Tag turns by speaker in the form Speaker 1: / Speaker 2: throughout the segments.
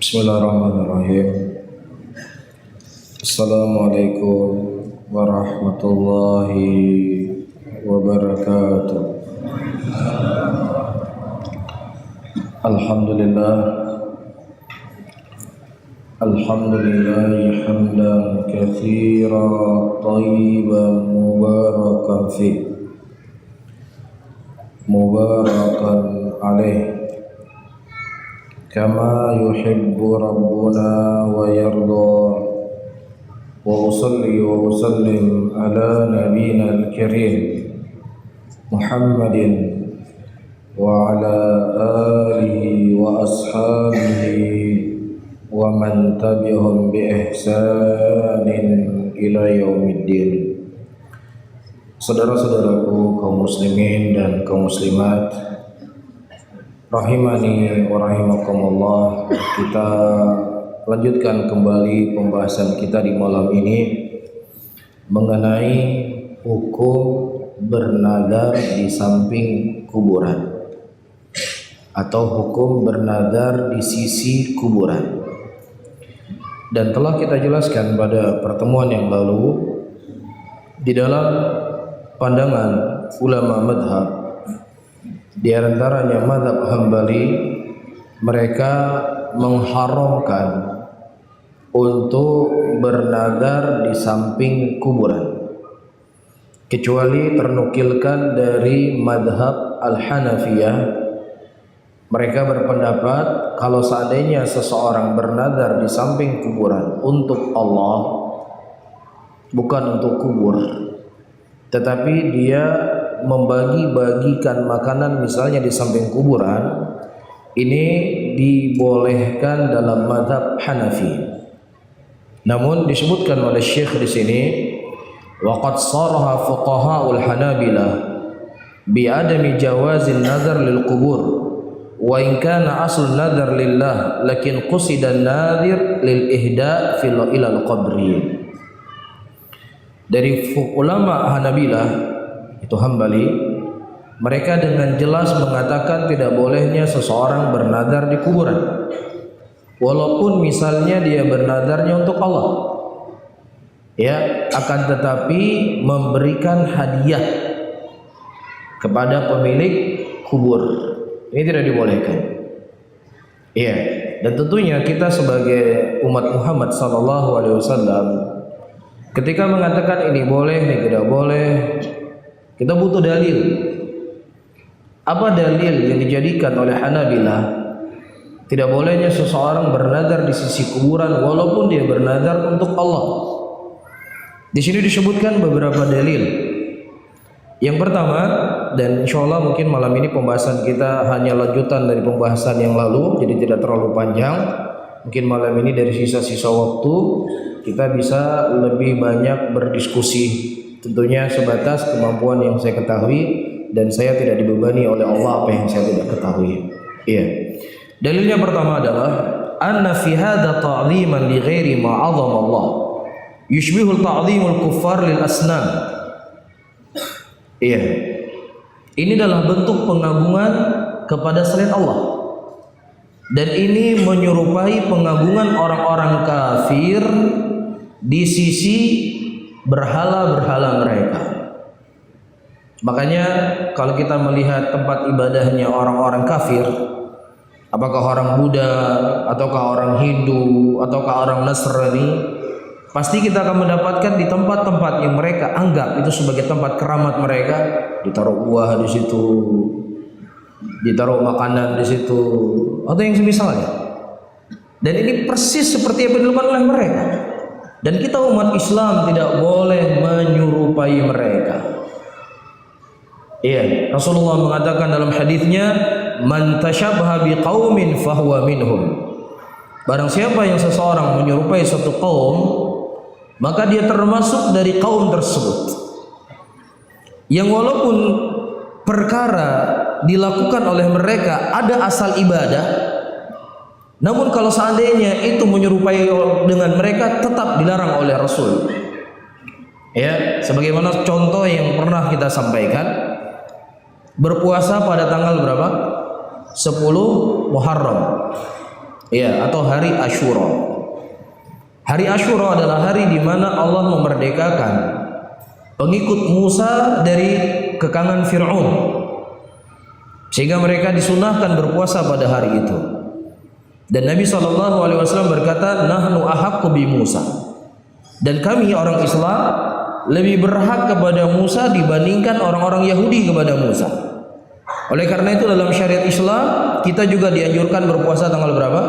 Speaker 1: Bismillahirrahmanirrahim. Assalamualaikum warahmatullahi wabarakatuh. Alhamdulillah hamdan katsiran thayyiban mubarakan fi mubarakan alaih kama yuhibbu rabbuna wa yarda. Wa usalli wa usallim ala nabiyyina al-karim Muhammadin wa ala alihi wa ashabihi wa man tabi'ahum bi ihsanin ila yaumiddin. Saudara-saudaraku kaum muslimin dan kaum muslimat rahimani wa rahimakumullah, kita lanjutkan kembali pembahasan kita di malam ini mengenai hukum bernadar di samping kuburan atau hukum bernadar di sisi kuburan. Dan telah kita jelaskan pada pertemuan yang lalu, di dalam pandangan ulama madhab, di antaranya madhab Hambali, mereka mengharamkan untuk bernadar di samping kuburan, kecuali ternukilkan dari madhab Al-Hanafiyah. Mereka berpendapat kalau seandainya seseorang bernadar di samping kuburan untuk Allah, bukan untuk kubur, tetapi dia membagi-bagikan makanan misalnya di samping kuburan, ini dibolehkan dalam mazhab Hanafi. Namun disebutkan oleh Syekh di sini, waqad saraha fuqaha'ul Hanabilah bi adami jawazin nadar lil qubur wa in kana asl nadar lillah lakin qusida nadir lil ihda fil ilal qabri. Dari ulama Hanabilah itu Hambali, mereka dengan jelas mengatakan tidak bolehnya seseorang bernadar di kuburan, walaupun misalnya dia bernadarnya untuk Allah, ya, akan tetapi memberikan hadiah kepada pemilik kubur, ini tidak dibolehkan. Ya, dan tentunya kita sebagai umat Muhammad SAW, ketika mengatakan ini boleh, ini tidak boleh, kita butuh dalil. Apa dalil yang dijadikan oleh Hanabilah tidak bolehnya seseorang bernadar di sisi kuburan walaupun dia bernadar untuk Allah? Di sini disebutkan beberapa dalil. Yang pertama, dan insyaallah mungkin malam ini pembahasan kita hanya lanjutan dari pembahasan yang lalu, jadi tidak terlalu panjang. Mungkin malam ini dari sisa-sisa waktu kita bisa lebih banyak berdiskusi, tentunya sebatas kemampuan yang saya ketahui, dan saya tidak dibebani oleh Allah apa yang saya tidak ketahui. Iya. Dalilnya pertama adalah anna fi hadza ta'dhiman li ghairi ma 'azama Allah yushbihu ta'dhimul kuffar lil asnam. Iya. Ini adalah bentuk pengagungan kepada selain Allah. Dan ini menyerupai pengagungan orang-orang kafir di sisi berhala-berhala mereka. Makanya kalau kita melihat tempat ibadahnya orang-orang kafir, apakah orang Buddha, ataukah orang Hindu, ataukah orang Nasrani, pasti kita akan mendapatkan di tempat-tempat yang mereka anggap itu sebagai tempat keramat mereka, ditaruh buah di situ, ditaruh makanan di situ, atau yang semisalnya. Dan ini persis seperti yang dilakukan oleh mereka. Dan kita umat Islam tidak boleh menyerupai mereka. Iya, Rasulullah mengatakan dalam hadisnya, "Man tashabbaha biqaumin fahuwa minhum." Barang siapa yang seseorang menyerupai suatu kaum, maka dia termasuk dari kaum tersebut. Yang walaupun perkara dilakukan oleh mereka ada asal ibadah, namun kalau seandainya itu menyerupai dengan mereka tetap dilarang oleh Rasul. Ya, sebagaimana contoh yang pernah kita sampaikan, berpuasa pada tanggal berapa? 10 Muharram. Ya, atau hari Asyura. Hari Asyura adalah hari di mana Allah memerdekakan pengikut Musa dari kekangan Fir'aun, sehingga mereka disunahkan berpuasa pada hari itu. Dan Nabi SAW berkata, nahnu ahaqqu bi Musa, dan kami orang Islam lebih berhak kepada Musa dibandingkan orang-orang Yahudi kepada Musa. Oleh karena itu dalam syariat Islam kita juga dianjurkan berpuasa tanggal berapa?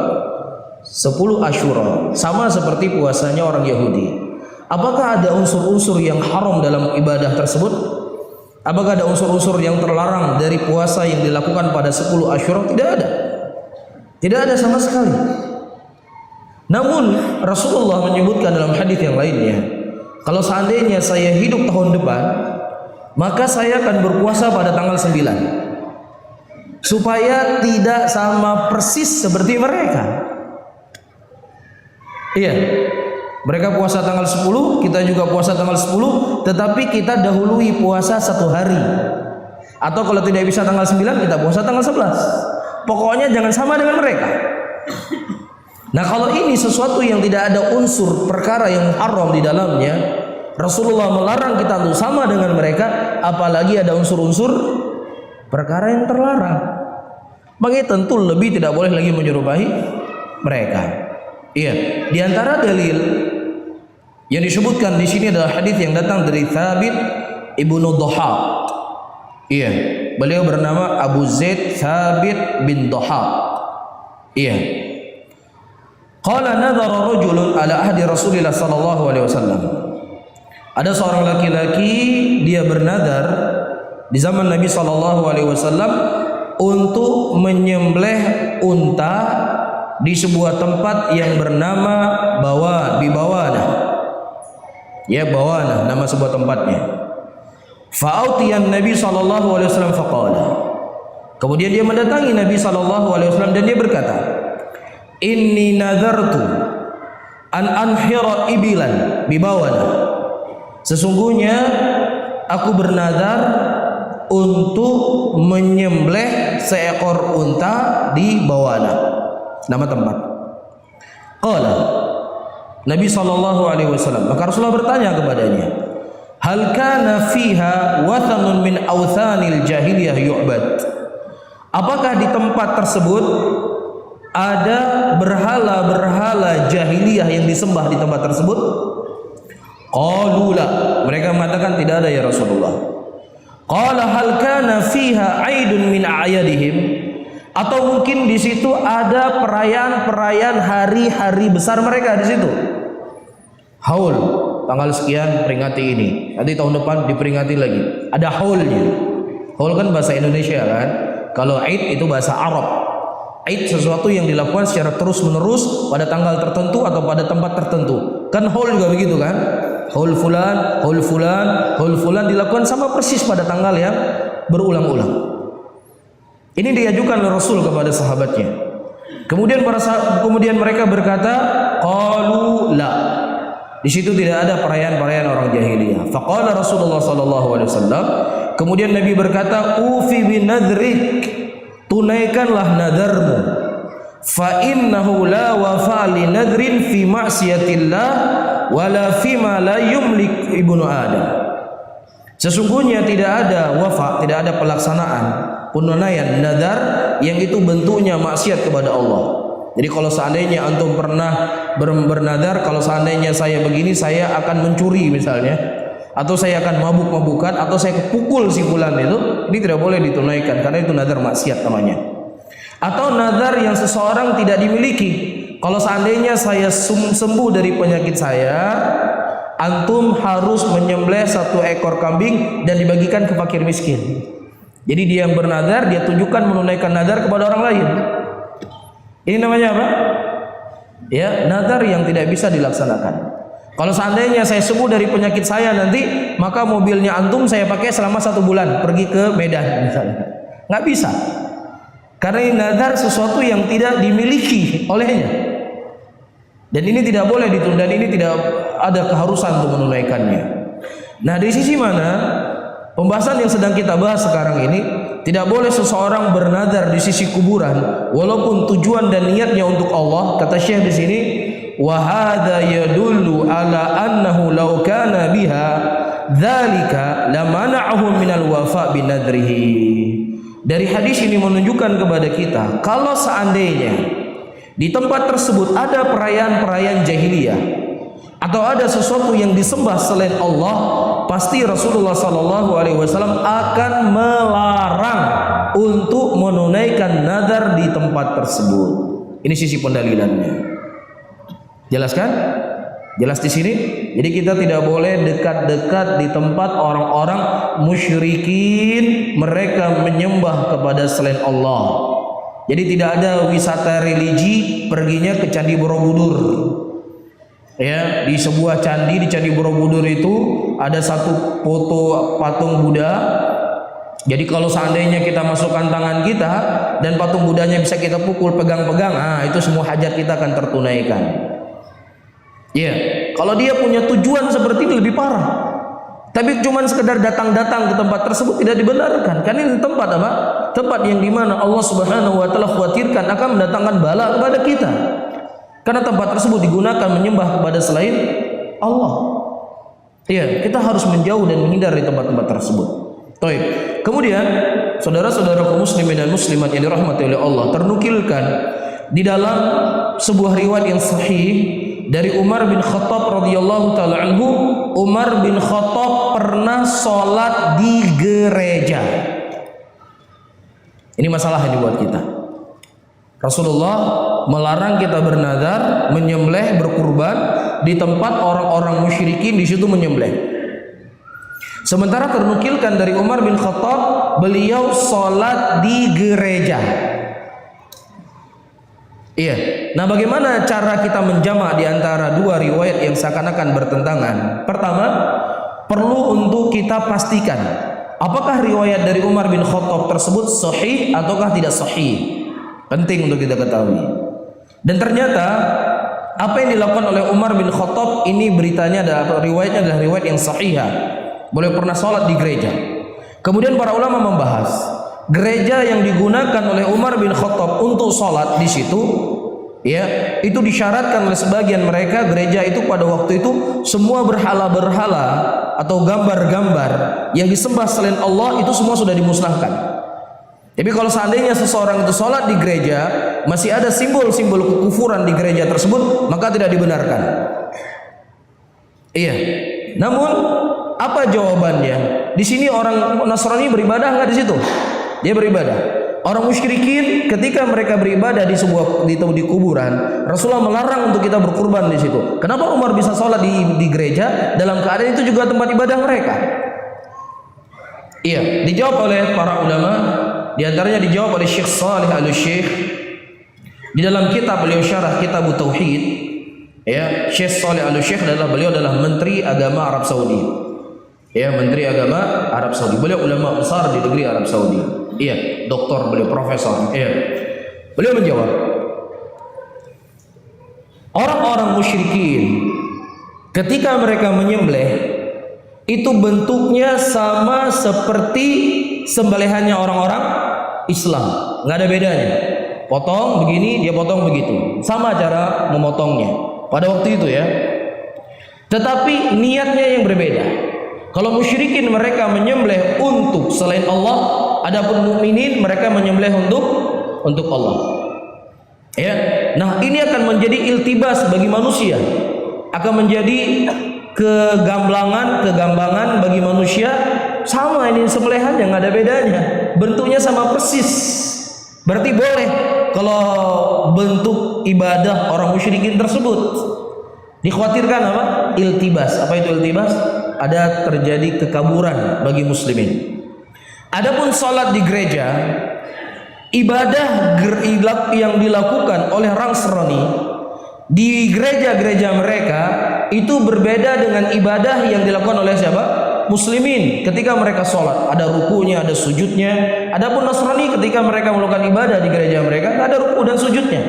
Speaker 1: 10 Asyura, sama seperti puasanya orang Yahudi. Apakah ada unsur-unsur yang haram dalam ibadah tersebut? Apakah ada unsur-unsur yang terlarang dari puasa yang dilakukan pada 10 Asyura? Tidak ada. Tidak ada sama sekali. Namun Rasulullah menyebutkan dalam hadis yang lainnya, kalau seandainya saya hidup tahun depan, maka saya akan berpuasa pada tanggal 9, supaya tidak sama persis seperti mereka. Iya, mereka puasa tanggal 10, kita juga puasa tanggal 10, tetapi kita dahului puasa 1 hari. Atau kalau tidak bisa tanggal 9, kita puasa tanggal 11. Pokoknya jangan sama dengan mereka. Nah, kalau ini sesuatu yang tidak ada unsur perkara yang haram di dalamnya, Rasulullah melarang kita untuk sama dengan mereka, apalagi ada unsur-unsur perkara yang terlarang. Maka tentu lebih tidak boleh lagi menyerupai mereka. Iya, di antara dalil yang disebutkan di sini adalah hadis yang datang dari Thabit ibnu Dhahhak. Iya, beliau bernama Abu Zaid Thabit bin Dhahhak. Iya. Qala nadhara rajulun ala ahdi Rasulillah sallallahu alaihi wasallam. Ada seorang laki-laki, dia bernadar di zaman Nabi sallallahu alaihi wasallam untuk menyembelih unta di sebuah tempat yang bernama Bawana. Ya, Bawana nama sebuah tempatnya. Fa'utiyan Nabi sallallahu alaihi wasallam faqala. Kemudian dia mendatangi Nabi sallallahu alaihi wasallam dan dia berkata, "Inni nadartu an anhira ibilan bi Bawana." Sesungguhnya aku bernadar untuk menyembelih seekor unta di Bawana, nama tempat. Qala Nabi sallallahu alaihi wasallam, maka Rasulullah bertanya kepadanya, hal kana fiha wathanun min awthanil jahiliyah yu'bad? Apakah di tempat tersebut ada berhala-berhala jahiliyah yang disembah di tempat tersebut? Qalu la, mereka mengatakan tidak ada ya Rasulullah. Qala hal kana fiha aidun min a'yadihim? Atau mungkin di situ ada perayaan-perayaan hari-hari besar mereka di situ. Haul, tanggal sekian peringati ini, nanti tahun depan diperingati lagi. Ada haulnya. Haul kan bahasa Indonesia kan. Kalau Aid itu bahasa Arab. Aid sesuatu yang dilakukan secara terus-menerus pada tanggal tertentu atau pada tempat tertentu. Kan haul juga begitu kan? Haul fulan, haul fulan, haul fulan dilakukan sama persis pada tanggal yang berulang-ulang. Ini diajukan oleh Rasul kepada sahabatnya. Kemudian mereka berkata, qalu la. Di situ tidak ada perayaan-perayaan orang jahiliyah. Faqala Rasulullah sallallahu alaihi wasallam, kemudian Nabi berkata, ufi bi nadrik, tunaikanlah nadarmu. Fa innahu la wafa li nadrin fi ma'siyatillah wala fi ma la yumlik ibnu Adam. Sesungguhnya tidak ada wafa, tidak ada pelaksanaan penunaian nadar yang itu bentuknya maksiat kepada Allah. Jadi kalau seandainya antum pernah bernadar, kalau seandainya saya begini, saya akan mencuri misalnya, atau saya akan mabuk-mabukan, atau saya pukul si fulan itu, ini tidak boleh ditunaikan karena itu nadar maksiat namanya. Atau nadar yang seseorang tidak dimiliki. Kalau seandainya saya sembuh dari penyakit saya, antum harus menyembelih 1 ekor kambing dan dibagikan ke fakir miskin. Jadi dia yang bernadar, dia tunjukkan menunaikan nadar kepada orang lain. Ini namanya apa? Ya, nadar yang tidak bisa dilaksanakan. Kalau seandainya saya sembuh dari penyakit saya nanti, maka mobilnya antum saya pakai selama 1 bulan pergi ke Medan misalnya. Nggak bisa. Karena ini nadar sesuatu yang tidak dimiliki olehnya. Dan ini tidak boleh ditunda, ini tidak ada keharusan untuk menunaikannya. Nah, dari sisi mana? pembahasan yang sedang kita bahas sekarang ini, tidak boleh seseorang bernazar di sisi kuburan walaupun tujuan dan niatnya untuk Allah. Kata Syekh di sini, wa hadza yadullu ala annahu law kana biha dzalika lamana'ahu minal wafa binadrihi. Dari hadis ini menunjukkan kepada kita, kalau seandainya di tempat tersebut ada perayaan-perayaan jahiliyah atau ada sesuatu yang disembah selain Allah, pasti Rasulullah SAW akan melarang untuk menunaikan nazar di tempat tersebut. Ini sisi pendalilannya. Jelas kan? Jelas di sini. Jadi kita tidak boleh dekat-dekat di tempat orang-orang musyrikin, mereka menyembah kepada selain Allah. Jadi tidak ada wisata religi perginya ke Candi Borobudur. Ya, di sebuah candi, di Candi Borobudur itu ada satu foto patung Buddha. Jadi kalau seandainya kita masukkan tangan kita dan patung Budanya bisa kita pukul, pegang-pegang, itu semua hajat kita akan tertunaikan. Ya, kalau dia punya tujuan seperti ini lebih parah. Tapi cuma sekedar datang-datang ke tempat tersebut tidak dibenarkan. Karena ini tempat apa? Tempat yang dimana Allah Subhanahu wa taala khawatirkan akan mendatangkan bala kepada kita. Karena tempat tersebut digunakan menyembah kepada selain Allah. Iya, kita harus menjauh dan menghindar di tempat-tempat tersebut. Baik. Kemudian, saudara-saudara kaum muslimin dan muslimat yang dirahmati oleh Allah, ternukilkan di dalam sebuah riwayat yang sahih dari Umar bin Khattab radhiyallahu taala anhu, Umar bin Khattab pernah sholat di gereja. Ini masalah yang dibuat kita. Rasulullah melarang kita bernazar, menyembelih, berkurban di tempat orang-orang musyrikin di situ menyembelih. Sementara ternukilkan dari Umar bin Khattab, beliau sholat di gereja. Iya. Nah, bagaimana cara kita menjamak di antara dua riwayat yang seakan-akan bertentangan? Pertama, perlu untuk kita pastikan apakah riwayat dari Umar bin Khattab tersebut sahih ataukah tidak sahih. Penting untuk kita ketahui. Dan ternyata apa yang dilakukan oleh Umar bin Khattab ini beritanya adalah riwayatnya adalah riwayat yang sahihah. Beliau pernah sholat di gereja. Kemudian para ulama membahas gereja yang digunakan oleh Umar bin Khattab untuk sholat di situ, ya, itu disyaratkan oleh sebagian mereka gereja itu pada waktu itu semua berhala-berhala atau gambar-gambar yang disembah selain Allah itu semua sudah dimusnahkan. Jadi kalau seandainya seseorang itu sholat di gereja masih ada simbol-simbol kekufuran di gereja tersebut, maka tidak dibenarkan. Iya. Namun apa jawabannya? Di sini orang Nasrani beribadah nggak di situ? Dia beribadah. Orang musyrikin ketika mereka beribadah di kuburan, Rasulullah melarang untuk kita berkurban di situ. Kenapa Umar bisa sholat di gereja dalam keadaan itu juga tempat ibadah mereka? Iya, dijawab oleh para ulama. Di antaranya dijawab oleh Syekh Shalih Al-Syekh di dalam kitab beliau syarah Kitab Tauhid. Ya, Syekh Shalih Al-Syekh beliau adalah Menteri Agama Arab Saudi. Ya, Menteri Agama Arab Saudi. Beliau ulama besar di negeri Arab Saudi. Iya, doktor, beliau profesor. Iya. Beliau menjawab, orang-orang musyrikin ketika mereka menyembelih itu bentuknya sama seperti sembelihannya orang-orang Islam, nggak ada bedanya. Potong begini, dia potong begitu, sama cara memotongnya pada waktu itu ya. Tetapi niatnya yang berbeda. Kalau musyrikin mereka menyembelih untuk selain Allah, adapun mukminin mereka menyembelih untuk Allah. Ya, nah ini akan menjadi iltibas bagi manusia, akan menjadi kegambangan bagi manusia. Sama ini sembelihan yang ada bedanya, bentuknya sama persis. Berarti boleh kalau bentuk ibadah orang musyrikin tersebut. Dikhawatirkan apa? Iltibas. Apa itu iltibas? Ada terjadi kekaburan bagi muslimin. Adapun salat di gereja, ibadah yang dilakukan oleh orang Nasrani di gereja-gereja mereka itu berbeda dengan ibadah yang dilakukan oleh siapa? Muslimin ketika mereka sholat, ada rukunya, ada sujudnya. Adapun Nasrani ketika mereka melakukan ibadah di gereja mereka, tidak ada ruku dan sujudnya.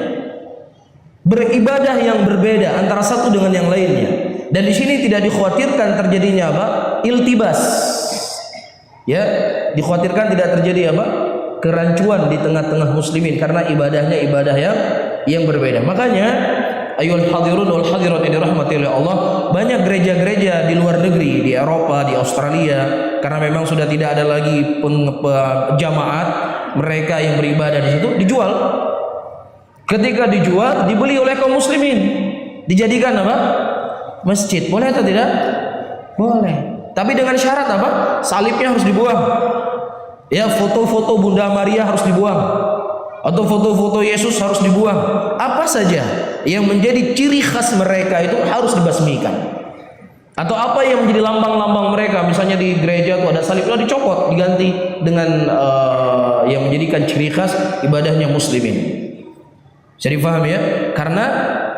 Speaker 1: Beribadah yang berbeda antara satu dengan yang lainnya. Dan di sini tidak dikhawatirkan terjadinya apa? Iltibas. Ya, dikhawatirkan tidak terjadi apa? Kerancuan di tengah-tengah muslimin karena ibadahnya ibadah yang berbeda. Makanya ayyuhal hadirun wal hadirat yang dirahmati oleh Allah, banyak gereja-gereja di luar negeri, di Eropa, di Australia, karena memang sudah tidak ada lagi jamaat mereka yang beribadah di situ, dijual. Ketika dijual, dibeli oleh kaum muslimin, dijadikan apa? Masjid. Boleh atau tidak? Boleh. Tapi dengan syarat apa? Salibnya harus dibuang. Ya, foto-foto Bunda Maria harus dibuang, atau foto-foto Yesus harus dibuang. Apa saja yang menjadi ciri khas mereka itu harus dibasmikan. Atau apa yang menjadi lambang-lambang mereka, misalnya di gereja itu ada salib, itu dicopot, diganti dengan yang menjadikan ciri khas ibadahnya muslimin. Jadi paham ya? Karena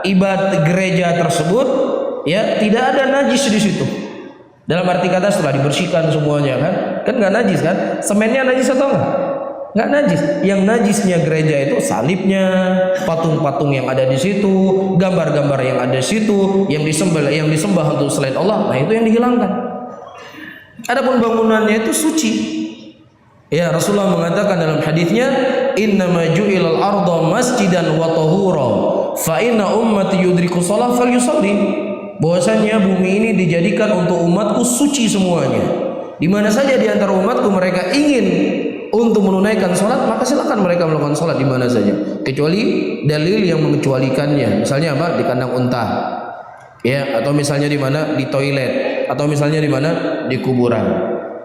Speaker 1: ibadah gereja tersebut ya tidak ada najis di situ. Dalam arti kata setelah dibersihkan semuanya kan nggak najis kan? Semennya najis atau enggak? Nggak najis. Yang najisnya gereja itu salibnya, patung-patung yang ada di situ, gambar-gambar yang ada di situ, yang disembah untuk selain Allah. Nah, itu yang dihilangkan. Adapun bangunannya itu suci. Ya, Rasulullah mengatakan dalam hadisnya, "Innama ju'ilal arda masjidan wa tahura, fa inna ummati yudriku shalah falyusalli." Bahwasanya bumi ini dijadikan untuk umatku suci semuanya. Di mana saja di antara umatku mereka ingin untuk menunaikan sholat, maka silakan mereka melakukan sholat di mana saja, kecuali dalil yang mengecualikannya. Misalnya apa? Di kandang unta, ya, atau misalnya di mana? Di toilet, atau misalnya di mana? Di kuburan.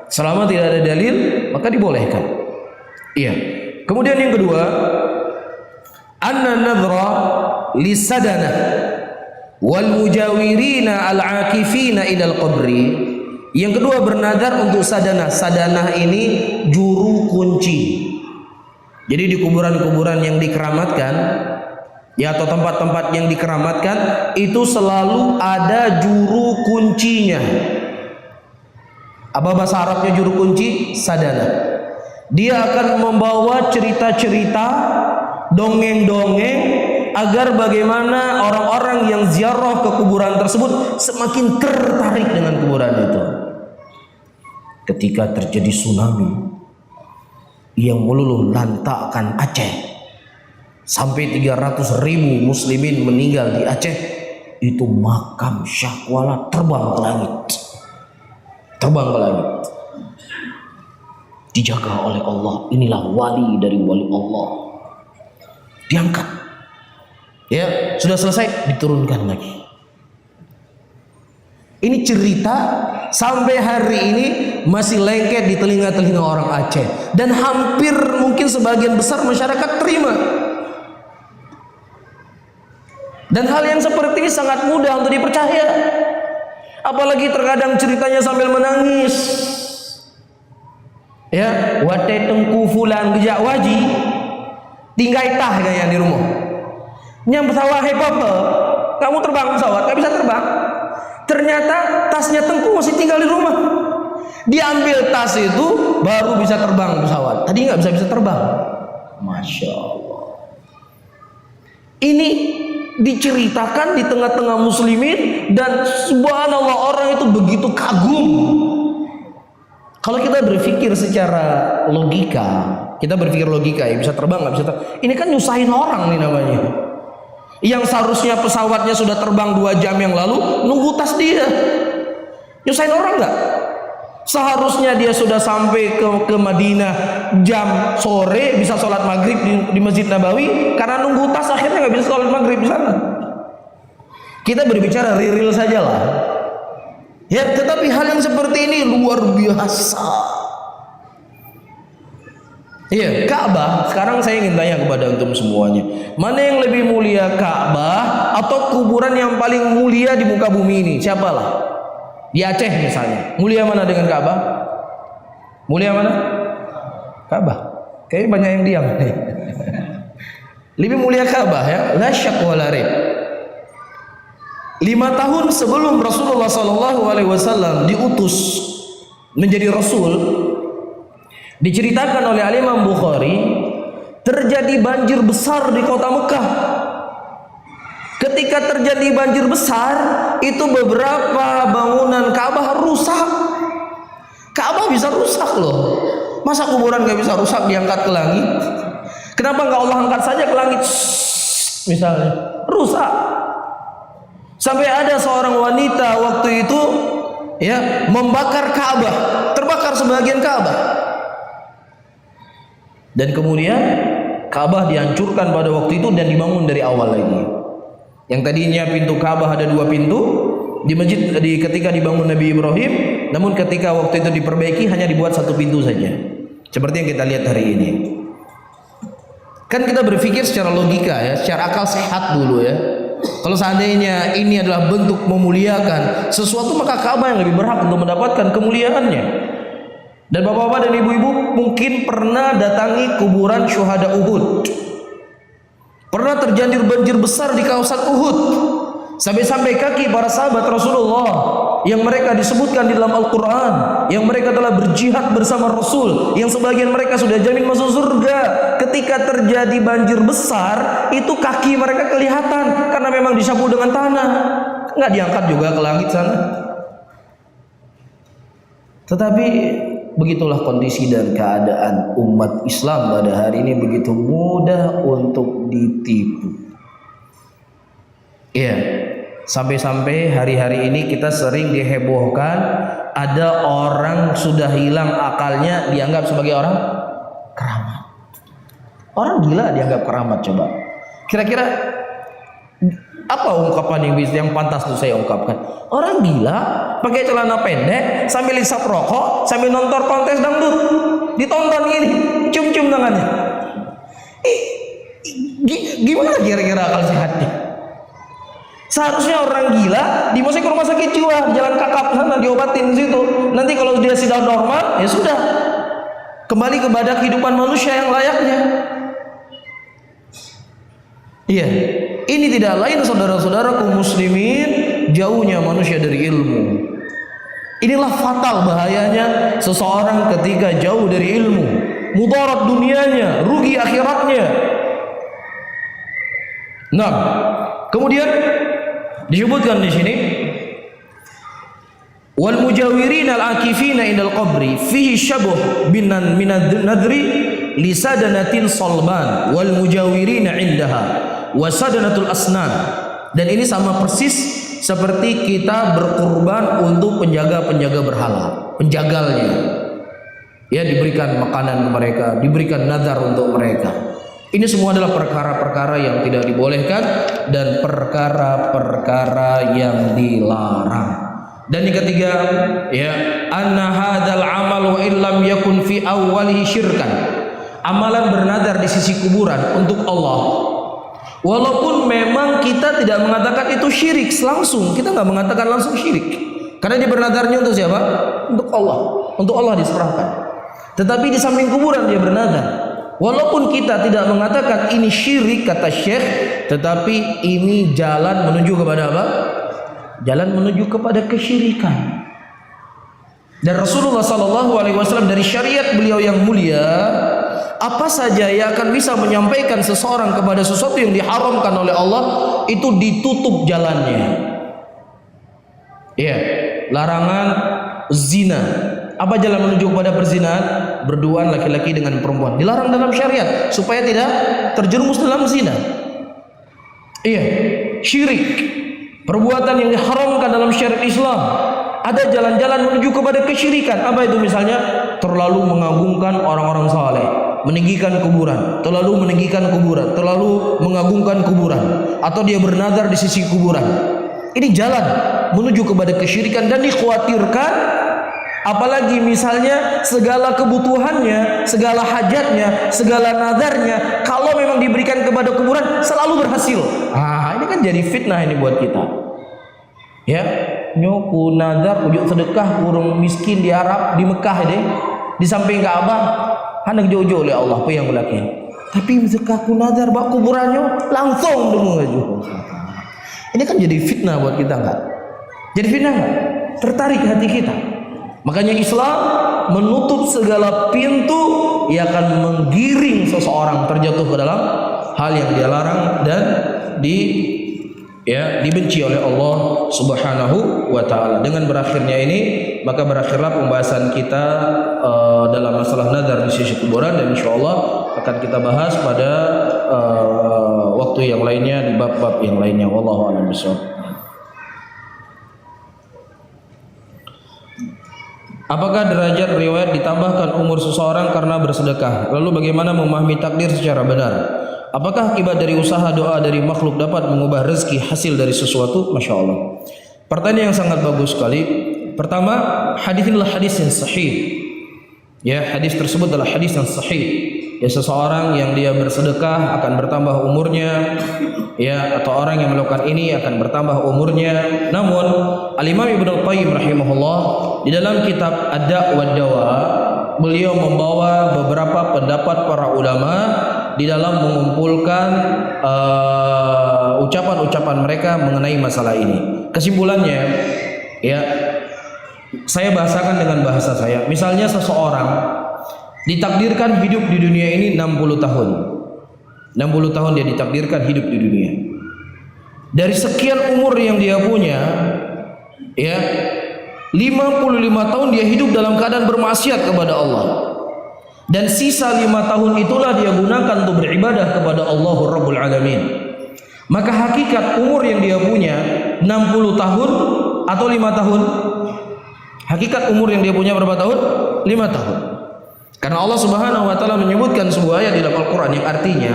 Speaker 1: Selama tidak ada dalil, maka dibolehkan. Iya. Kemudian yang kedua, anna nadhra lisadana wal mujawirina al-akifina ilal qabri. Yang kedua, bernadar untuk sadanah. Sadanah ini juru kunci. Jadi di kuburan-kuburan yang dikeramatkan, ya, atau tempat-tempat yang dikeramatkan, itu selalu ada juru kuncinya. Apa bahasa Arabnya juru kunci? Sadanah. Dia akan membawa cerita-cerita, dongeng-dongeng, agar bagaimana orang-orang yang ziarah ke kuburan tersebut semakin tertarik dengan kuburan itu. Ketika terjadi tsunami yang meluluh lantakkan Aceh, sampai 300.000 muslimin meninggal di Aceh, itu makam Syah Kuala terbang ke langit. Terbang ke langit. Dijaga oleh Allah. Inilah wali dari wali Allah. Diangkat. Ya, sudah selesai, diturunkan lagi. Ini cerita sampai hari ini masih lengket di telinga-telinga orang Aceh, dan hampir mungkin sebagian besar masyarakat terima. Dan hal yang seperti ini sangat mudah untuk dipercaya. Apalagi terkadang ceritanya sambil menangis. Ya, wate tengku fulan gejak waji, tinggai tah kayak di rumah. Nyam pesawat hebat, kamu terbang pesawat, gak bisa terbang. Ternyata tasnya Tengku masih tinggal di rumah. Dia ambil tas itu, baru bisa terbang pesawat. Tadi nggak bisa terbang. Masya Allah. Ini diceritakan di tengah-tengah muslimin, dan subhanallah orang itu begitu kagum. Kalau kita berpikir secara logika, ya bisa terbang nggak bisa terbang. Ini kan nyusahin orang nih namanya. Yang seharusnya pesawatnya sudah terbang 2 jam yang lalu, nunggu tas dia. Nyusahin orang nggak? Seharusnya dia sudah sampai ke Madinah jam sore, bisa sholat maghrib di Masjid Nabawi, karena nunggu tas akhirnya nggak bisa sholat maghrib di sana. Kita berbicara real saja lah. Ya, tetapi hal yang seperti ini luar biasa. Iya, Ka'bah. Sekarang saya ingin tanya kepada antum semuanya, mana yang lebih mulia, Ka'bah atau kuburan yang paling mulia di muka bumi ini? Siapalah? Di Aceh misalnya, mulia mana dengan Ka'bah? Mulia mana? Ka'bah. Kayaknya banyak yang diam nih. Lebih mulia Ka'bah, ya, la syak wa la raib. 5 tahun sebelum Rasulullah SAW diutus menjadi Rasul, diceritakan oleh Imam Bukhari, terjadi banjir besar di kota Mekah. Ketika terjadi banjir besar, itu beberapa bangunan Ka'bah rusak. Ka'bah bisa rusak loh. Masa kuburan nggak bisa rusak diangkat ke langit? Kenapa nggak Allah angkat saja ke langit? Misalnya rusak. Sampai ada seorang wanita waktu itu ya membakar Ka'bah, terbakar sebagian Ka'bah. Dan kemudian Ka'bah dihancurkan pada waktu itu dan dibangun dari awal lagi. Yang tadinya pintu Ka'bah ada 2 pintu di masjid ketika dibangun Nabi Ibrahim, namun ketika waktu itu diperbaiki hanya dibuat 1 pintu saja. Seperti yang kita lihat hari ini. Kan kita berpikir secara logika ya, secara akal sehat dulu ya. Kalau seandainya ini adalah bentuk memuliakan sesuatu, maka Ka'bah yang lebih berhak untuk mendapatkan kemuliaannya. Dan bapak-bapak dan ibu-ibu mungkin pernah datangi kuburan syuhada Uhud. Pernah terjadi banjir besar di kawasan Uhud. Sampai-sampai kaki para sahabat Rasulullah yang mereka disebutkan di dalam Al-Quran, yang mereka telah berjihad bersama Rasul, yang sebagian mereka sudah jamin masuk surga, ketika terjadi banjir besar itu kaki mereka kelihatan karena memang disapu dengan tanah, nggak diangkat juga ke langit sana. Tetapi begitulah kondisi dan keadaan umat Islam pada hari ini, begitu mudah untuk ditipu. Iya, sampai-sampai hari-hari ini kita sering dihebohkan ada orang sudah hilang akalnya dianggap sebagai orang keramat. Orang gila dianggap keramat. Coba kira-kira apa ungkapan yang pantas untuk saya ungkapkan? Orang gila pakai celana pendek sambil isap rokok sambil nonton kontes dangdut, ditonton gini, cium-cium tangannya. Gimana kira-kira akal sehatnya? Seharusnya orang gila dimasukin ke rumah sakit jiwa, Jalan Kakap sana, diobatin situ. Nanti kalau dia sudah normal, ya sudah kembali kepada kehidupan manusia yang layaknya. Iya, ini tidak lain saudara-saudaraku muslimin, jauhnya manusia dari ilmu. Inilah fatal bahayanya seseorang ketika jauh dari ilmu. Mudarat dunianya, rugi akhiratnya. Nah, kemudian disebutkan di sini wal mujawirin al akifina indal qabri fihi syabuh binan minad nadri li sadanatin salban wal mujawirin indaha wa sadanatul asnan. Dan ini sama persis seperti kita berkurban untuk penjaga-penjaga berhala, penjagalnya. Ya, diberikan makanan ke mereka, diberikan nazar untuk mereka. Ini semua adalah perkara-perkara yang tidak dibolehkan dan perkara-perkara yang dilarang. Dan yang ketiga, ya, anna hadzal amal wa illam yakun fi awwalihi syirkan. Amalan bernazar di sisi kuburan untuk Allah, walaupun memang kita tidak mengatakan itu syirik langsung, kita nggak mengatakan langsung syirik, karena dia bernazarnya untuk siapa? Untuk Allah diserahkan. Tetapi di samping kuburan dia bernazar. Walaupun kita tidak mengatakan ini syirik kata Syekh, tetapi ini jalan menuju kepada apa? Jalan menuju kepada kesyirikan. Dan Rasulullah SAW dari syariat beliau yang mulia, apa saja yang akan bisa menyampaikan seseorang kepada sesuatu yang diharamkan oleh Allah, itu ditutup jalannya. Ya, larangan zina. Apa jalan menuju kepada perzinahan? Berduaan laki-laki dengan perempuan. Dilarang dalam syariat supaya tidak terjerumus dalam zina. Iya, syirik, perbuatan yang diharamkan dalam syariat Islam. Ada jalan-jalan menuju kepada kesyirikan. Apa itu misalnya? Terlalu mengagungkan orang-orang saleh, meninggikan kuburan, terlalu meninggikan kuburan, terlalu mengagungkan kuburan, atau dia bernazar di sisi kuburan. Ini jalan menuju kepada kesyirikan dan dikhawatirkan. Apalagi misalnya segala kebutuhannya, segala hajatnya, segala nazarnya, kalau memang diberikan kepada kuburan selalu berhasil. Ini kan jadi fitnah ini buat kita. Ya, nyoku nazar ujuk sedekah kurang miskin di Arab, di Mekah deh, di samping Ka'bah, hendak jauh-jauh oleh Allah apa yang berlaku. Tapi sedekah ku nazar bak kuburannya langsung dulu aja. Ini kan jadi fitnah buat kita enggak? Jadi fitnah enggak? Tertarik hati kita. Makanya Islam menutup segala pintu yang akan menggiring seseorang terjatuh ke dalam hal yang dia larang dan dibenci oleh Allah Subhanahu wa taala. Dengan berakhirnya ini maka berakhirlah pembahasan kita dalam masalah nazar di sisi kuburan, dan insyaallah akan kita bahas pada waktu yang lainnya di bab-bab yang lainnya. Wallahu a'lam bishawab. Apakah derajat riwayat ditambahkan umur seseorang karena bersedekah? Lalu bagaimana memahami takdir secara benar? Apakah akibat dari usaha doa dari makhluk dapat mengubah rezeki hasil dari sesuatu? Masya Allah. Pertanyaan yang sangat bagus sekali. Pertama, hadis inilah hadis yang sahih. Ya, hadis tersebut adalah hadis yang sahih. Ya, seseorang yang dia bersedekah akan bertambah umurnya, ya, atau orang yang melakukan ini akan bertambah umurnya. Namun Al-Imam Ibnu Qayyim rahimahullah di dalam kitab Ad-Da' wa Dawa, beliau membawa beberapa pendapat para ulama di dalam mengumpulkan ucapan-ucapan mereka mengenai masalah ini. Kesimpulannya, ya, saya bahasakan dengan bahasa saya. Misalnya seseorang ditakdirkan hidup di dunia ini 60 tahun. 60 tahun dia ditakdirkan hidup di dunia. Dari sekian umur yang dia punya, ya, 55 tahun dia hidup dalam keadaan bermaksiat kepada Allah. Dan sisa 5 tahun itulah dia gunakan untuk beribadah kepada Allah Rabbul Alamin. Maka hakikat umur yang dia punya 60 tahun atau 5 tahun? Hakikat umur yang dia punya berapa tahun? 5 tahun. Karena Allah Subhanahu wa taala menyebutkan sebuah ayat di dalam Al-Qur'an yang artinya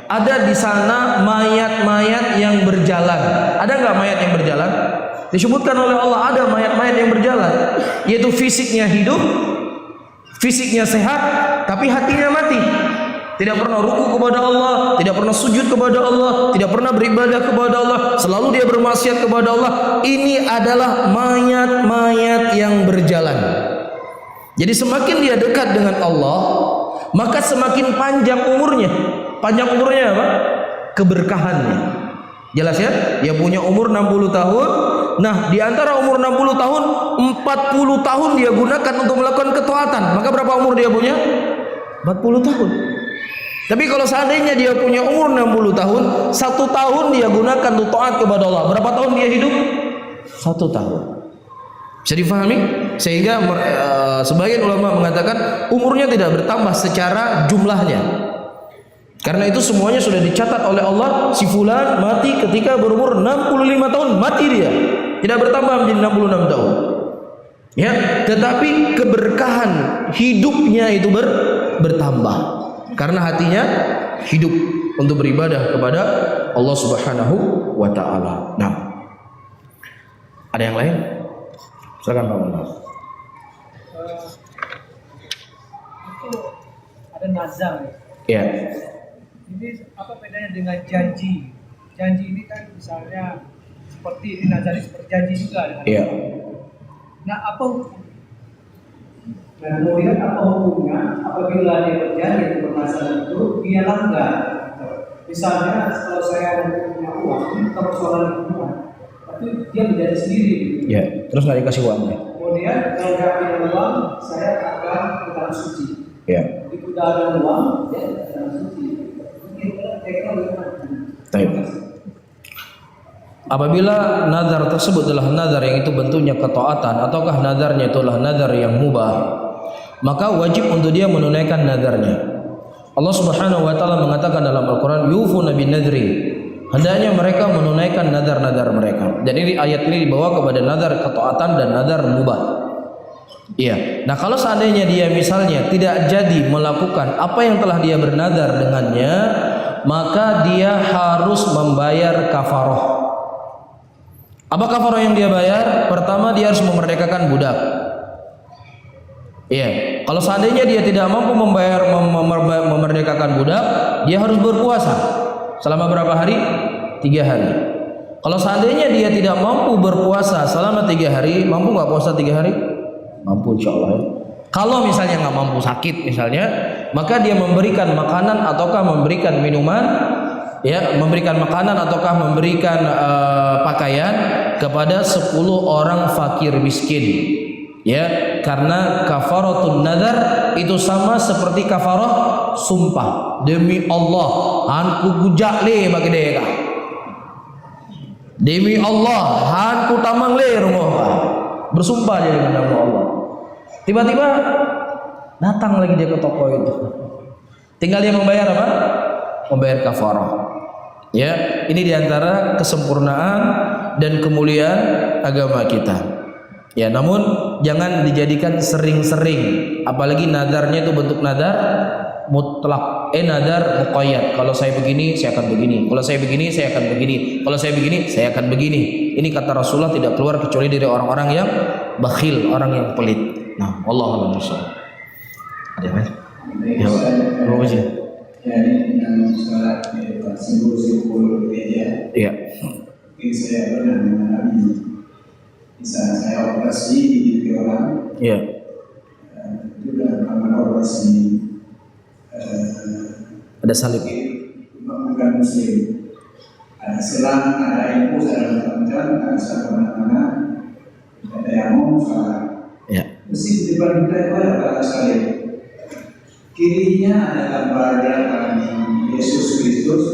Speaker 1: ada di sana mayat-mayat yang berjalan. Ada enggak mayat yang berjalan? Disebutkan oleh Allah ada mayat-mayat yang berjalan, yaitu fisiknya hidup, fisiknya sehat, tapi hatinya mati. Tidak pernah ruku kepada Allah, tidak pernah sujud kepada Allah, tidak pernah beribadah kepada Allah, selalu dia bermaksiat kepada Allah. Ini adalah mayat-mayat yang berjalan. Jadi semakin dia dekat dengan Allah, maka semakin panjang umurnya. Panjang umurnya apa? Keberkahannya. Jelas ya? Dia punya umur 60 tahun. Nah, di antara umur 60 tahun, 40 tahun dia gunakan untuk melakukan ketaatan. Maka berapa umur dia punya? 40 tahun. Tapi kalau seandainya dia punya umur 60 tahun, 1 tahun dia gunakan untuk taat kepada Allah. Berapa tahun dia hidup? 1 tahun. Bisa difahami? Sehingga sebagian ulama mengatakan umurnya tidak bertambah secara jumlahnya. Karena itu semuanya sudah dicatat oleh Allah. Si fulan mati ketika berumur 65 tahun, mati dia. Tidak bertambah menjadi 66 tahun. Ya, tetapi keberkahan hidupnya itu bertambah. Karena hatinya hidup untuk beribadah kepada Allah Subhanahu wa taala. Nah, ada yang lain? Silakan Pak Muhammad.
Speaker 2: Itu ada nazar.
Speaker 1: Ya.
Speaker 2: Ini apa bedanya dengan janji? Janji ini kan misalnya seperti ini, nazar ini seperti janji juga.
Speaker 1: Iya.
Speaker 2: Nah, apa hukum? Nah, kemudian apa hukumnya apabila dia berjanji untuk bernazar itu dia langgar? Misalnya kalau saya punya uang, ini bukan persoalan hubungan, tapi dia berjanji sendiri.
Speaker 1: Ya. Terus nggak dikasih uangnya.
Speaker 2: Kemudian kalau nggak ada uang, saya akan ke tanah suci.
Speaker 1: Ya.
Speaker 2: Begitu udah ada uang, ya ke tanah suci.
Speaker 1: Baik. Apabila nazar tersebut adalah nazar yang itu bentuknya ketaatan ataukah nazarnya itulah nazar yang mubah, maka wajib untuk dia menunaikan nazarnya. Allah Subhanahu wa taala mengatakan dalam Al-Qur'an, "Yufuna bin nadri." Hendaknya mereka menunaikan nazar-nazar mereka. Dan ini ayat ini dibawa kepada nazar ketaatan dan nazar mubah. Iya. Nah, kalau seandainya dia misalnya tidak jadi melakukan apa yang telah dia bernazar dengannya, maka dia harus membayar kafarah. Apa kafarah yang dia bayar? Pertama, dia harus memerdekakan budak. Iya. Kalau seandainya dia tidak mampu memerdekakan budak, dia harus berpuasa selama berapa hari? 3 hari. Kalau seandainya dia tidak mampu berpuasa selama 3 hari, mampu nggak puasa 3 hari? Mampu, insya Allah. Kalau misalnya nggak mampu, sakit misalnya, maka dia memberikan makanan ataukah memberikan minuman, ya, memberikan makanan ataukah memberikan pakaian kepada 10 orang fakir miskin, ya, karena kafaratun nazar itu sama seperti kafarah sumpah. Demi Allah, hanku gujakle bagi deka. Demi Allah, hanku tamang le rumah. bersumpah dia dengan nama Allah. Tiba-tiba datang lagi dia ke toko itu. Tinggal dia membayar apa? Membayar kafarah. Ya, ini diantara kesempurnaan dan kemuliaan agama kita. Ya, namun jangan dijadikan sering-sering, apalagi nadarnya itu bentuk nadar mutlak, nadar muqayyad. Kalau saya begini, saya akan begini. Kalau saya begini, saya akan begini. Kalau saya begini, saya akan begini. Ini kata Rasulullah tidak keluar kecuali dari orang-orang yang bakhil, orang yang pelit. Nah, Wallahu a'lam bishawab. Ada apa? Ya, mau aja.
Speaker 3: Ya, ini dengan sholat simbol-simbol gereja.
Speaker 1: Iya.
Speaker 3: Mungkin saya pernah mengalami, misalnya saya operasi di gigi orang.
Speaker 1: Iya.
Speaker 3: Itu dalam kamar operasi
Speaker 1: Ada salib.
Speaker 3: bukan muslim. Ada selang, ada infus, ada macam-macam, ada satu mana-mana, ada yang mau sholat.
Speaker 1: Iya.
Speaker 3: Mesti di depan kita itu ada salib. Kirinya ada gambarnya Yesus Kristus,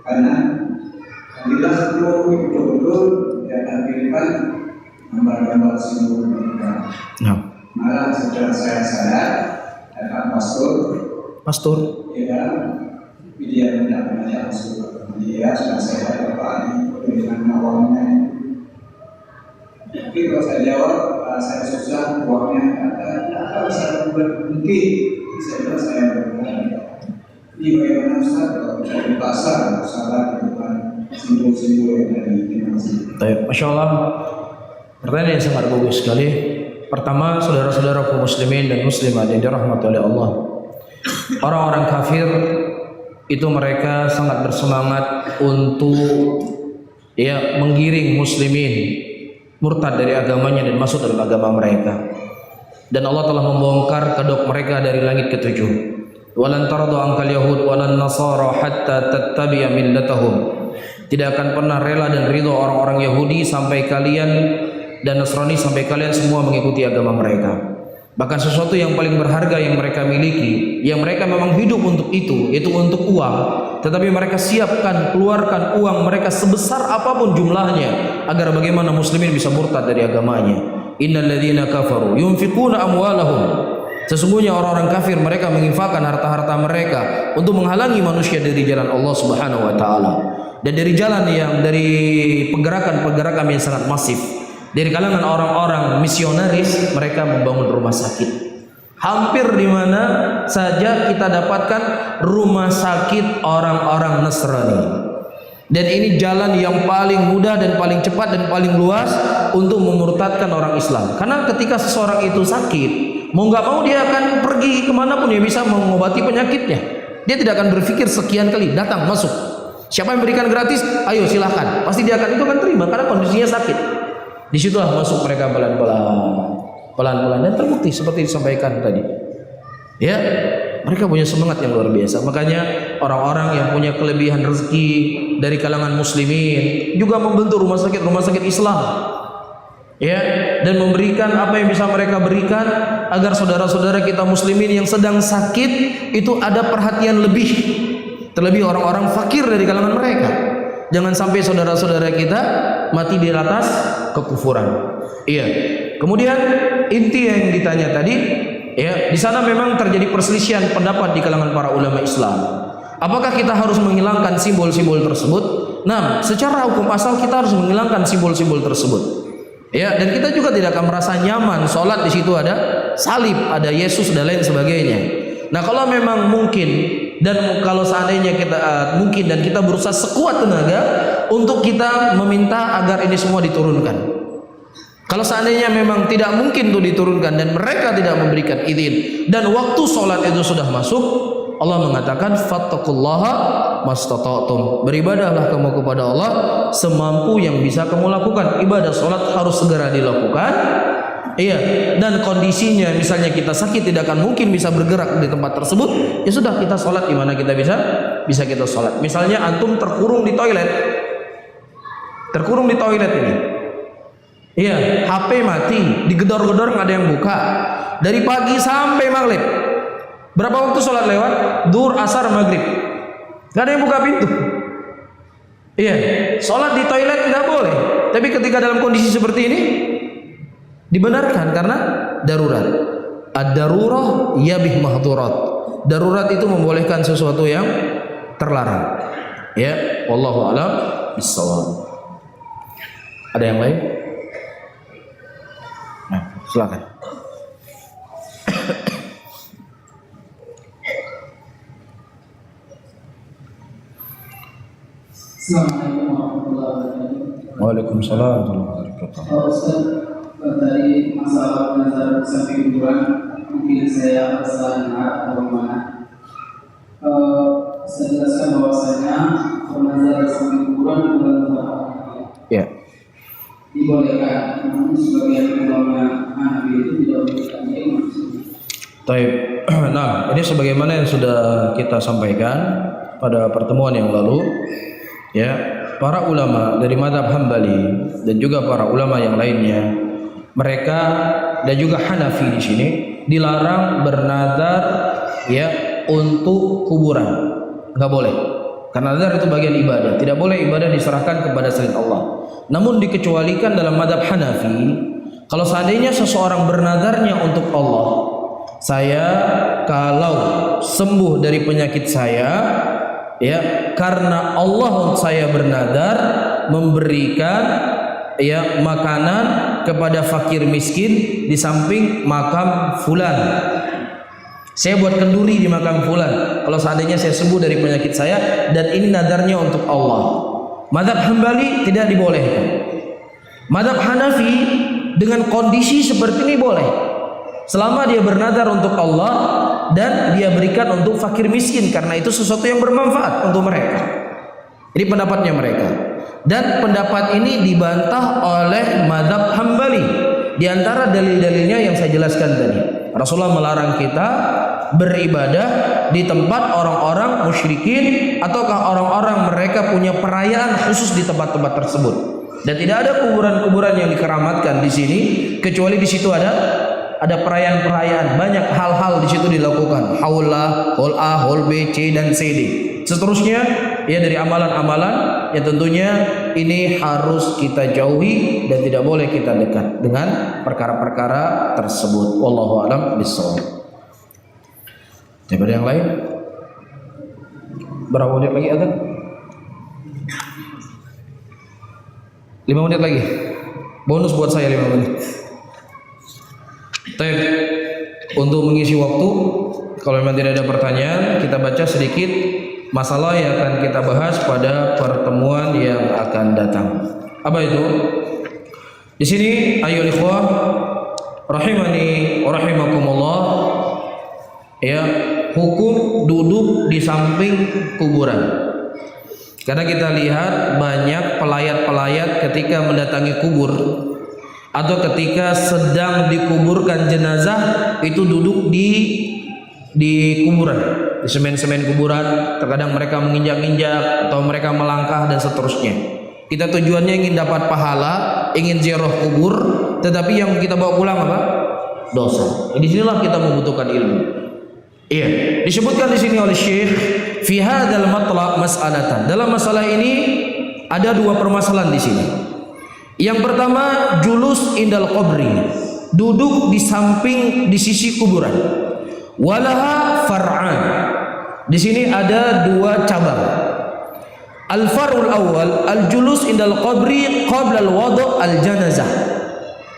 Speaker 3: kanan jelas betul-betul dia tampilkan gambar-gambar simbol mereka.
Speaker 1: Nah.
Speaker 3: Malah setelah saya sadar, datang pastor, ya, dia tidak banyak masuk dia sudah saya dapat dengan awalnya. Tapi kalau saya jawab, saya susah uangnya tidak bisa berhenti. Saya bertanya, ini bagaimana Ustaz kalau bisa di pasar salah di depan simbol-simbol yang tadi dimaksud.
Speaker 1: Masya Allah, pertanyaan yang sangat bagus sekali. Pertama, saudara-saudaraku muslimin dan muslimat yang dirahmati oleh Allah, orang-orang kafir itu mereka sangat bersemangat untuk menggiring muslimin murtad dari agamanya dan masuk dalam agama mereka. Dan Allah telah membongkar kedok mereka dari langit ketujuh. Walan tardu ankal yahud walan nasara hatta tattabi'a millatahum. Tidak akan pernah rela dan ridho orang-orang Yahudi sampai kalian dan Nasrani sampai kalian semua mengikuti agama mereka. Bahkan sesuatu yang paling berharga yang mereka miliki, yang mereka memang hidup untuk itu, yaitu untuk uang, tetapi mereka siapkan, keluarkan uang mereka sebesar apapun jumlahnya agar bagaimana muslimin bisa murtad dari agamanya. Innal ladzina kafaru yunfiquna amwalahum. Sesungguhnya orang-orang kafir mereka menginfakkan harta-harta mereka untuk menghalangi manusia dari jalan Allah Subhanahu wa taala dan dari jalan yang dari pergerakan-pergerakan yang sangat masif. Dari kalangan orang-orang misionaris mereka membangun rumah sakit. Hampir di mana saja kita dapatkan rumah sakit orang-orang Nasrani. Dan ini jalan yang paling mudah dan paling cepat dan paling luas untuk memurtadkan orang Islam. Karena ketika seseorang itu sakit, mau nggak mau dia akan pergi kemanapun dia bisa mengobati penyakitnya. Dia tidak akan berpikir sekian kali, datang masuk. Siapa yang berikan gratis? Ayo silahkan. Pasti dia akan terima karena kondisinya sakit. Disitulah masuk mereka pelan-pelan dan terbukti seperti disampaikan tadi. Ya, mereka punya semangat yang luar biasa. Makanya orang-orang yang punya kelebihan rezeki dari kalangan muslimin juga membentuk rumah sakit Islam. Ya, dan memberikan apa yang bisa mereka berikan agar saudara-saudara kita muslimin yang sedang sakit itu ada perhatian lebih. Terlebih orang-orang fakir dari kalangan mereka. Jangan sampai saudara-saudara kita mati di atas kekufuran. Iya. Kemudian inti yang ditanya tadi, ya, di sana memang terjadi perselisihan pendapat di kalangan para ulama Islam. Apakah kita harus menghilangkan simbol-simbol tersebut? Nah, secara hukum asal kita harus menghilangkan simbol-simbol tersebut. Ya, dan kita juga tidak akan merasa nyaman sholat di situ ada salib, ada Yesus dan lain sebagainya. Nah, kalau memang mungkin dan kalau seandainya kita mungkin dan kita berusaha sekuat tenaga untuk kita meminta agar ini semua diturunkan. Kalau seandainya memang tidak mungkin itu diturunkan dan mereka tidak memberikan izin dan waktu sholat itu sudah masuk, Allah mengatakan fattaqullaha mastata'tum. Beribadahlah kamu kepada Allah semampu yang bisa kamu lakukan. Ibadah sholat harus segera dilakukan. Iya, dan kondisinya misalnya kita sakit tidak akan mungkin bisa bergerak di tempat tersebut, ya sudah kita sholat di mana kita bisa kita sholat. Misalnya antum terkurung di toilet ini. Iya, HP mati, digedor-gedor nggak ada yang buka. Dari pagi sampai maghrib. Berapa waktu sholat lewat? Duhur, asar, maghrib. Nggak ada yang buka pintu. Iya, sholat di toilet nggak boleh. Tapi ketika dalam kondisi seperti ini, Dibenarkan karena darurat. Ad-darurah yabih mahdurat. Darurat itu membolehkan sesuatu yang terlarang. Ya, wallahu a'lam bissawab. Ada yang lain? Nah, silakan.
Speaker 4: Assalamualaikum warahmatullahi wabarakatuh.
Speaker 1: Waalaikumsalam warahmatullahi wabarakatuh.
Speaker 4: Ustaz, dari masalah nazar samping kuburan, mungkin saya salah dengar atau bagaimana. Saya jelaskan bahwasanya nazar samping kuburan bukan
Speaker 1: Ya.
Speaker 4: dibolehkan, namun sebagian ulama Hanafi itu tidak bolehkan. Jadi maksudnya.
Speaker 1: Taib. Nah, ini sebagaimana yang sudah kita sampaikan pada pertemuan yang lalu, ya, para ulama dari mazhab Hambali dan juga para ulama yang lainnya, mereka dan juga Hanafi di sini dilarang bernazar ya untuk kuburan. Enggak boleh. Karena nazar itu bagian ibadah. Tidak boleh ibadah diserahkan kepada selain Allah. Namun dikecualikan dalam mazhab Hanafi, kalau seandainya seseorang bernazarnya untuk Allah, saya kalau sembuh dari penyakit saya, ya, karena Allah saya bernazar memberikan ya makanan kepada fakir miskin di samping makam fulan. Saya buat kenduri di makam fulan. Kalau seandainya saya sembuh dari penyakit saya dan ini nadarnya untuk Allah. Mazhab Hambali tidak dibolehkan. Mazhab Hanafi dengan kondisi seperti ini boleh. Selama dia bernadar untuk Allah dan dia berikan untuk fakir miskin, karena itu sesuatu yang bermanfaat untuk mereka. Ini pendapatnya mereka. Dan pendapat ini dibantah oleh mazhab Hambali. Di antara dalil-dalilnya yang saya jelaskan tadi, Rasulullah melarang kita beribadah di tempat orang-orang musyrikin ataukah orang-orang mereka punya perayaan khusus di tempat-tempat tersebut. Dan tidak ada kuburan-kuburan yang dikeramatkan di sini kecuali di situ ada perayaan-perayaan, banyak hal-hal di situ dilakukan. Haul A, Haul B, C dan C, D. Seterusnya ya dari amalan-amalan yang tentunya ini harus kita jauhi dan tidak boleh kita dekat dengan perkara-perkara tersebut. Wallahu a'lam bishawab. Daripada yang lain? Berapa menit lagi azan? 5 menit lagi. Bonus buat saya 5 menit. Baik, untuk mengisi waktu, kalau memang tidak ada pertanyaan, kita baca sedikit masalah yang akan kita bahas pada pertemuan yang akan datang. Apa itu? Di sini ayyuhal ikhwah rahimani wa rahimakumullah, ya, hukum duduk di samping kuburan. Karena kita lihat banyak pelayat-pelayat ketika mendatangi kubur atau ketika sedang dikuburkan jenazah itu duduk di kuburan, di semen-semen kuburan. Terkadang mereka menginjak-injak atau mereka melangkah dan seterusnya. Kita tujuannya ingin dapat pahala, ingin ziarah kubur, tetapi yang kita bawa pulang apa? Dosa. Di sinilah kita membutuhkan ilmu. Iya, disebutkan di sini oleh Syekh fi hadzal matlab mas'alatan. Dalam masalah ini ada dua permasalahan di sini. Yang pertama, julus indal qabri, duduk di samping di sisi kuburan. Walaha far'an. Di sini ada dua cabang. Al-far'ul awal, al-julus indal qabri qabla al-wadu' al-janazah.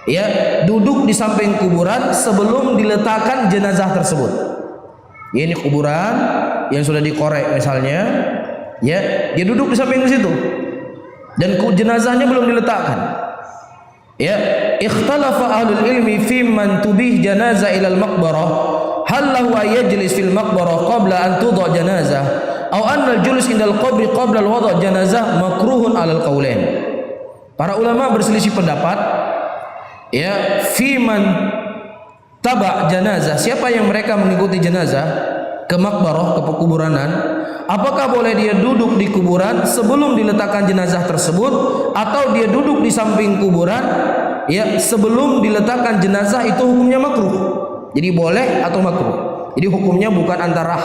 Speaker 1: Ya, duduk di samping kuburan sebelum diletakkan jenazah tersebut. Ya, ini kuburan yang sudah dikorek misalnya, ya, dia duduk di samping situ. Dan jenazahnya belum diletakkan. Ya, ikhtalafa ahlul ilmi fi man tubih janazah ila al-maqbarah, hal lahu yajlis fil maqbarah qabla an tudha janazah aw anna al-julus indal qabri qabla al-wada' janazah makruhun 'ala al-qaulain. Para ulama berselisih pendapat, ya, fi man taba' janazah, siapa yang mereka mengikuti jenazah ke makbarah, ke pekuburanan, apakah boleh dia duduk di kuburan sebelum diletakkan jenazah tersebut atau dia duduk di samping kuburan ya sebelum diletakkan jenazah, itu hukumnya makruh. Jadi boleh atau makruh. Jadi hukumnya bukan antara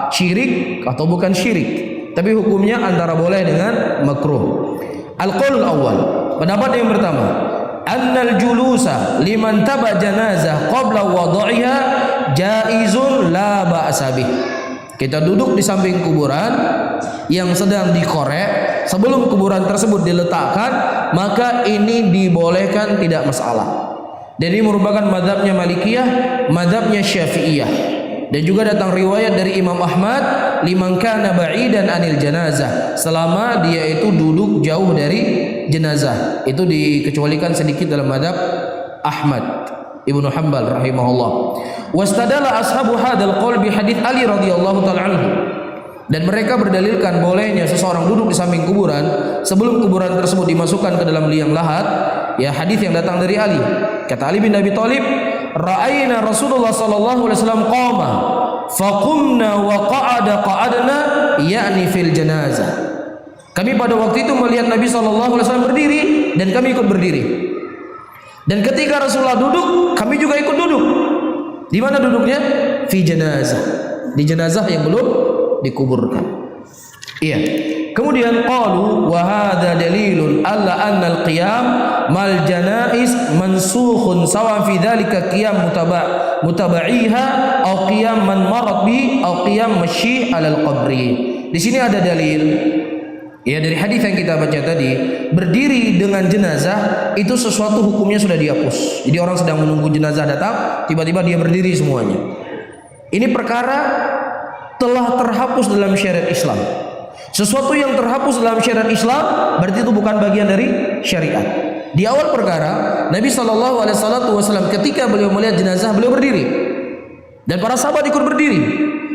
Speaker 1: syirik atau bukan syirik, tapi hukumnya antara boleh dengan makruh. Al-qaulul awal, pendapat yang pertama, annal julusa liman taba janazah qabla wad'iha jaizun la ba'sa bih. Kita duduk di samping kuburan yang sedang dikorek sebelum kuburan tersebut diletakkan, maka ini dibolehkan, tidak masalah. Dan ini merupakan mazhabnya Malikiyah, mazhabnya Syafi'iyah. Dan juga datang riwayat dari Imam Ahmad, liman kana ba'idan anil janazah, selama dia itu duduk jauh dari jenazah. Itu dikecualikan sedikit dalam mazhab Ahmad Ibnu Hanbal rahimahullah. Wastadala ashabu hadzal qaul bi hadits Ali radhiyallahu taala anhu. Dan mereka berdalilkan bolehnya seseorang duduk di samping kuburan sebelum kuburan tersebut dimasukkan ke dalam liang lahat, ya, hadis yang datang dari Ali. Kata Ali bin Abi Thalib, ra'ayna Rasulullah sallallahu alaihi wasallam qama faqumna wa qa'adna yakni fil janazah. Kami pada waktu itu melihat Nabi sallallahu alaihi wasallam berdiri dan kami ikut berdiri. Dan ketika Rasulullah duduk, kami juga ikut duduk. Di mana duduknya? Fi janazah. Di jenazah yang belum dikuburkan. Iya. Kemudian qalu wa hadza dalilun alla anna al-qiyam mal janaiz mansukhun sawa fi dzalika qiyam mutaba'iha aw qiyam man marad bi aw qiyam masyi' 'ala al-qabri. Di sini ada dalil, ya, dari hadis yang kita baca tadi, berdiri dengan jenazah itu sesuatu hukumnya sudah dihapus. Jadi orang sedang menunggu jenazah datang, tiba-tiba dia berdiri semuanya. Ini perkara telah terhapus dalam syariat Islam. Sesuatu yang terhapus dalam syariat Islam berarti itu bukan bagian dari syariat. Di awal perkara, Nabi SAW ketika beliau melihat jenazah, beliau berdiri dan para sahabat ikut berdiri.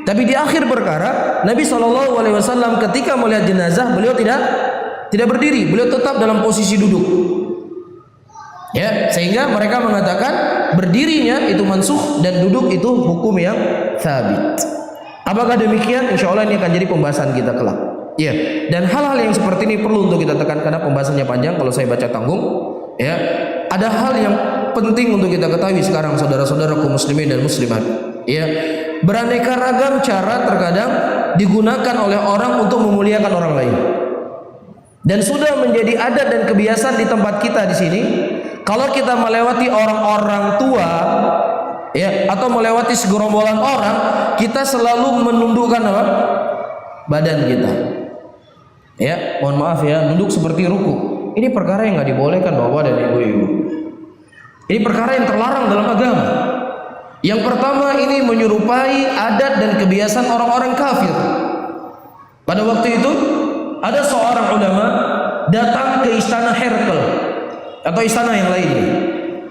Speaker 1: Tapi di akhir perkara, Nabi SAW ketika melihat jenazah, beliau tidak berdiri, beliau tetap dalam posisi duduk. Ya, sehingga mereka mengatakan berdirinya itu mansukh dan duduk itu hukum yang sabit. Apakah demikian? Insya Allah ini akan jadi pembahasan kita kelak. Ya, dan hal-hal yang seperti ini perlu untuk kita tekan karena pembahasannya panjang. Kalau saya baca tanggung, ya, ada hal yang penting untuk kita ketahui sekarang, saudara-saudaraku muslimin dan muslimat. Ya, beraneka ragam cara terkadang digunakan oleh orang untuk memuliakan orang lain. Dan sudah menjadi adat dan kebiasaan di tempat kita di sini, kalau kita melewati orang-orang tua, ya, atau melewati segerombolan orang, kita selalu menundukkan apa? Badan kita. Ya, mohon maaf ya, duduk seperti ruku. Ini perkara yang nggak dibolehkan Bapak dan Ibu-ibu. Ini perkara yang terlarang dalam agama. Yang pertama, ini menyerupai adat dan kebiasaan orang-orang kafir. Pada waktu itu ada seorang ulama datang ke istana Herkel atau istana yang lainnya.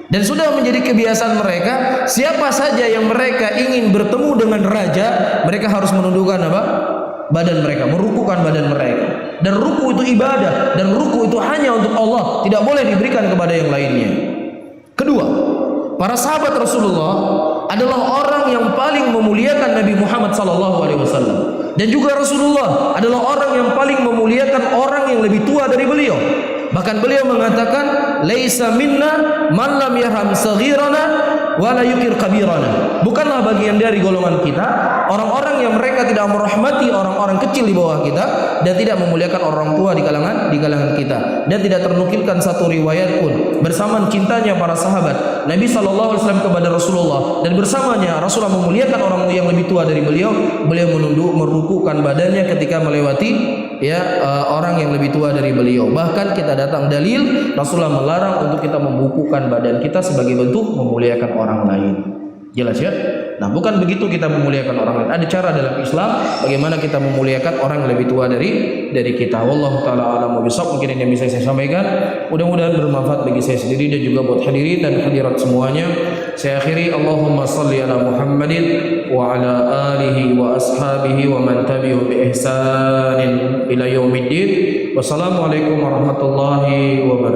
Speaker 1: Dan sudah menjadi kebiasaan mereka, siapa saja yang mereka ingin bertemu dengan raja, mereka harus menundukkan apa? Badan mereka, merukukan badan mereka. Dan ruku itu ibadah, dan ruku itu hanya untuk Allah, tidak boleh diberikan kepada yang lainnya. Kedua, para sahabat Rasulullah adalah orang yang paling memuliakan Nabi Muhammad SAW. Dan juga Rasulullah adalah orang yang paling memuliakan orang yang lebih tua dari beliau. Bahkan beliau mengatakan, laisa minna man lam yarham saghirana wa la yukir kabirana. Bukanlah bagian dari golongan kita orang-orang yang mereka tidak merahmati orang-orang kecil di bawah kita dan tidak memuliakan orang tua di kalangan kita. Dan tidak ternukilkan satu riwayat pun bersamaan cintanya para sahabat Nabi SAW kepada Rasulullah, dan bersamanya Rasulullah memuliakan orang yang lebih tua dari beliau, beliau merukukan badannya ketika melewati orang yang lebih tua dari beliau. Bahkan kita datang dalil Rasulullah melarang untuk kita membukukan badan kita sebagai bentuk memuliakan orang lain. Jelas ya? Nah, bukan begitu kita memuliakan orang lain. Ada cara dalam Islam bagaimana kita memuliakan orang yang lebih tua dari kita. Wallahu taala a'lam bishawab. Mungkin ini yang bisa saya sampaikan. Mudah-mudahan bermanfaat bagi saya sendiri dan juga buat hadirin dan hadirat semuanya. Saya akhiri, Allahumma salli ala Muhammadin wa ala alihi wa ashabihi wa man tabi'ahum bi ihsanin ila yaumiddin. Wassalamualaikum warahmatullahi wabarakatuh.